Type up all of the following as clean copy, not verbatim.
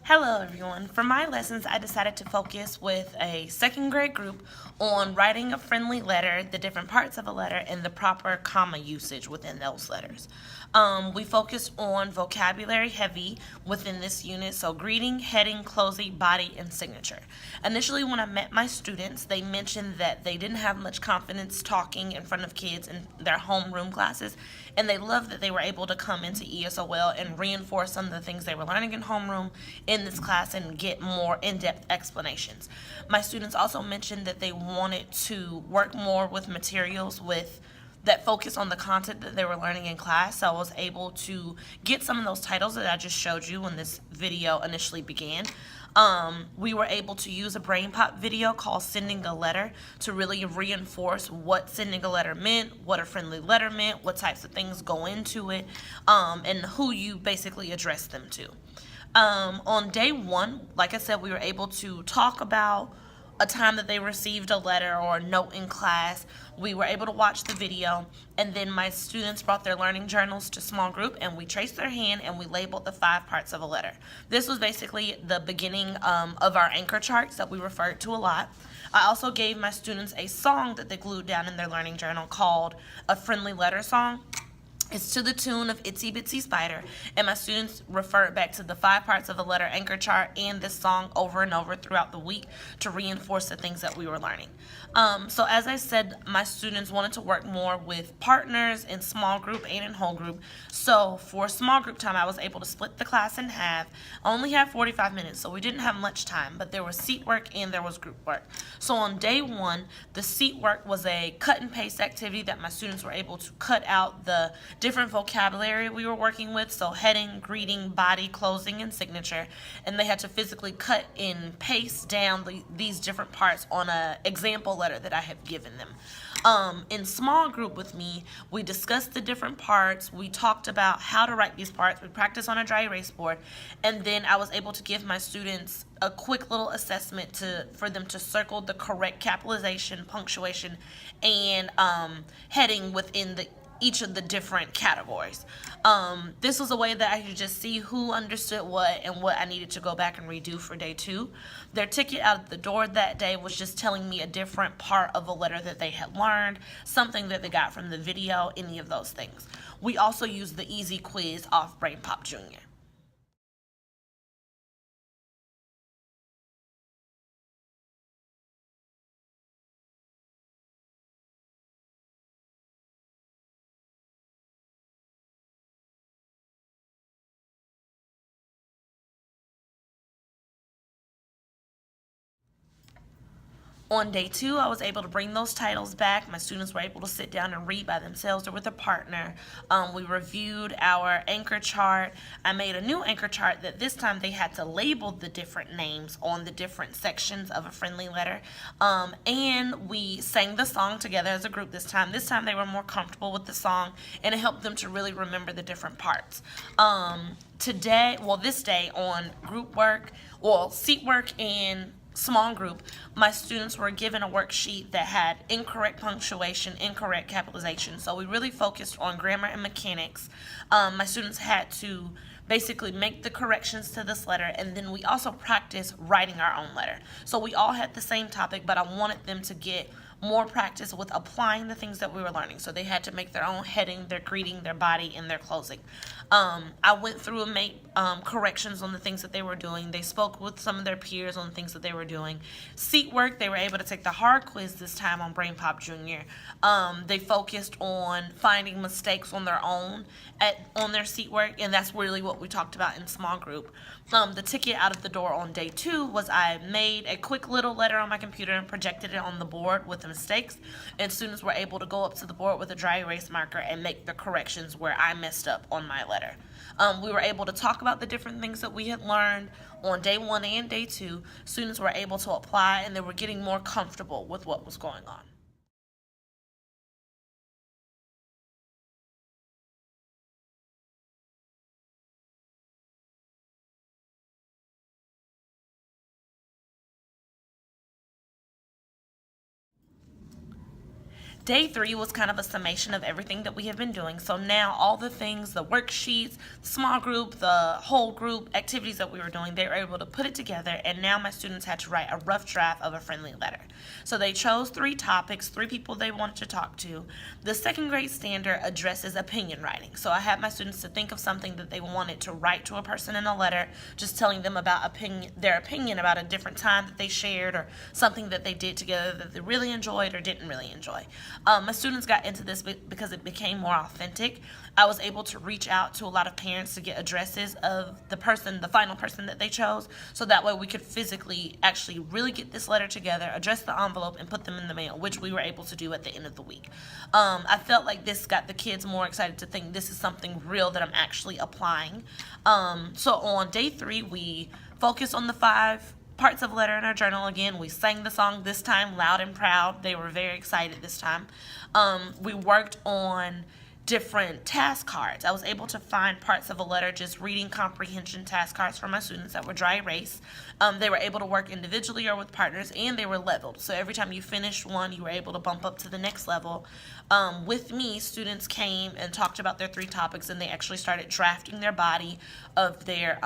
Hello everyone. For my lessons, I decided to focus with a second grade group on writing a friendly letter, the different parts of a letter, and the proper comma usage within those letters. We focused on vocabulary heavy within this unit, so greeting, heading, closing, body, and signature. Initially, when I met my students, they mentioned that they didn't have much confidence talking in front of kids in their homeroom classes, and they loved that they were able to come into ESOL and reinforce some of the things they were learning in homeroom in this class and get more in-depth explanations. My students also mentioned that they wanted to work more with materials with that focus on the content that they were learning in class. So I was able to get some of those titles that I just showed you when this video initially began. We were able to use a Brain Pop video called Sending a Letter to really reinforce what sending a letter meant, what a friendly letter meant, what types of things go into it, and who you basically address them to. On day one, like I said, we were able to talk about a time that they received a letter or a note in class. We were able to watch the video, and then my students brought their learning journals to small group, and we traced their hand and we labeled the 5 parts of a letter. This was basically the beginning of our anchor charts that we referred to a lot. I also gave my students a song that they glued down in their learning journal called A Friendly Letter Song. It's to the tune of Itsy Bitsy Spider, and my students referred back to the 5 parts of the letter anchor chart and this song over and over throughout the week to reinforce the things that we were learning. So as I said, my students wanted to work more with partners in small group and in whole group. So for small group time, I was able to split the class in half. I only had 45 minutes, so we didn't have much time, but there was seat work and there was group work. So on day one, the seat work was a cut and paste activity that my students were able to cut out the different vocabulary we were working with, so heading, greeting, body, closing, and signature, and they had to physically cut and paste down these different parts on an example letter that I have given them. In small group with me, we discussed the different parts, we talked about how to write these parts, we practiced on a dry erase board, and then I was able to give my students a quick little assessment for them to circle the correct capitalization, punctuation, and heading within each of the different categories. This was a way that I could just see who understood what and what I needed to go back and redo for day 2. Their ticket out the door that day was just telling me a different part of a letter that they had learned, something that they got from the video, any of those things. We also used the easy quiz off Brain Pop Junior. On day 2, I was able to bring those titles back. My students were able to sit down and read by themselves or with a partner. We reviewed our anchor chart. I made a new anchor chart that this time they had to label the different names on the different sections of a friendly letter. And we sang the song together as a group this time. This time they were more comfortable with the song, and it helped them to really remember the different parts. This day on group work, seat work and small group, my students were given a worksheet that had incorrect punctuation, incorrect capitalization. So we really focused on grammar and mechanics. My students had to basically make the corrections to this letter, and then we also practiced writing our own letter. So we all had the same topic, but I wanted them to get more practice with applying the things that we were learning. So they had to make their own heading, their greeting, their body, and their closing. I went through and made corrections on the things that they were doing. They spoke with some of their peers on things that they were doing. Seat work, they were able to take the hard quiz this time on Brain Pop Junior. They focused on finding mistakes on their own on their seat work, and that's really what we talked about in small group. The ticket out of the door on day 2 was I made a quick little letter on my computer and projected it on the board with the mistakes, and students were able to go up to the board with a dry erase marker and make the corrections where I messed up on my letter. We were able to talk about the different things that we had learned on day 1 and day 2. Students were able to apply, and they were getting more comfortable with what was going on. Day 3 was kind of a summation of everything that we have been doing. So now all the things, the worksheets, small group, the whole group activities that we were doing, they were able to put it together, and now my students had to write a rough draft of a friendly letter. So they chose 3 topics, 3 people they wanted to talk to. The second grade standard addresses opinion writing. So I had my students to think of something that they wanted to write to a person in a letter, just telling them about their opinion about a different time that they shared or something that they did together that they really enjoyed or didn't really enjoy. My students got into this because it became more authentic. I was able to reach out to a lot of parents to get addresses of the final person that they chose, so that way we could physically actually really get this letter together, address the envelope, and put them in the mail, which we were able to do at the end of the week. I felt like this got the kids more excited to think this is something real that I'm actually applying. So on day 3, we focused on the 5 parts of letter in our journal. Again, we sang the song this time loud and proud. They were very excited this time. We worked on different task cards. I was able to find parts of a letter, just reading comprehension task cards for my students that were dry erase. They were able to work individually or with partners, and they were leveled. So every time you finished one, you were able to bump up to the next level. With me, students came and talked about their 3 topics, and they actually started drafting their body of their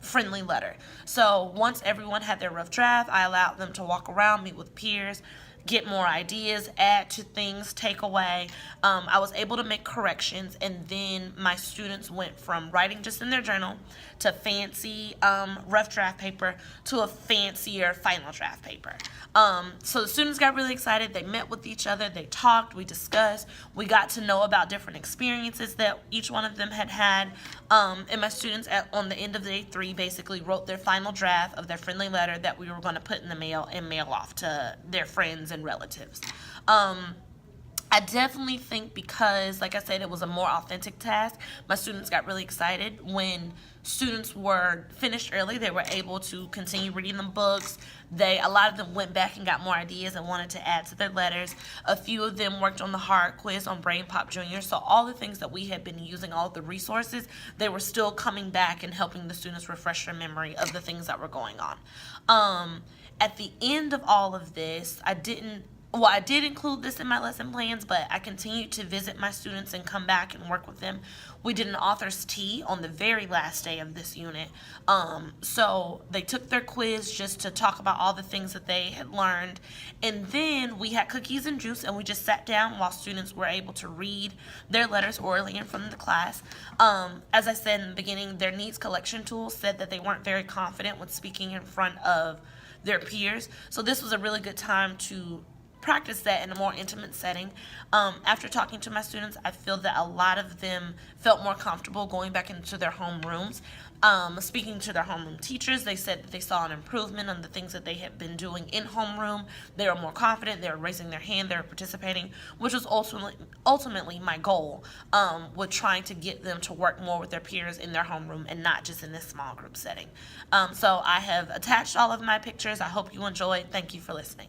friendly letter. So once everyone had their rough draft, I allowed them to walk around, meet with peers, get more ideas, add to things, take away. I was able to make corrections, and then my students went from writing just in their journal to fancy rough draft paper to a fancier final draft paper. So the students got really excited. They met with each other, they talked, we discussed, we got to know about different experiences that each one of them had had. And my students on the end of day 3 basically wrote their final draft of their friendly letter that we were going to put in the mail and mail off to their friends and relatives. I definitely think because, like I said, it was a more authentic task, my students got really excited. When students were finished early, they were able to continue reading the books. A lot of them went back and got more ideas and wanted to add to their letters. A few of them worked on the hard quiz on Brain Pop Junior. So all the things that we had been using, all of the resources, they were still coming back and helping the students refresh their memory of the things that were going on. At the end of all of this, I did include this in my lesson plans, but I continued to visit my students and come back and work with them. We did an author's tea on the very last day of this unit. So they took their quiz just to talk about all the things that they had learned. And then we had cookies and juice, and we just sat down while students were able to read their letters orally in front of the class. As I said in the beginning, their needs collection tool said that they weren't very confident with speaking in front of their peers. So this was a really good time to practice that in a more intimate setting. After talking to my students, I feel that a lot of them felt more comfortable going back into their homerooms. Speaking to their homeroom teachers, they said that they saw an improvement on the things that they had been doing in homeroom. They were more confident, they were raising their hand, they were participating, which was ultimately my goal, with trying to get them to work more with their peers in their homeroom and not just in this small group setting. So I have attached all of my pictures. I hope you enjoyed. Thank you for listening.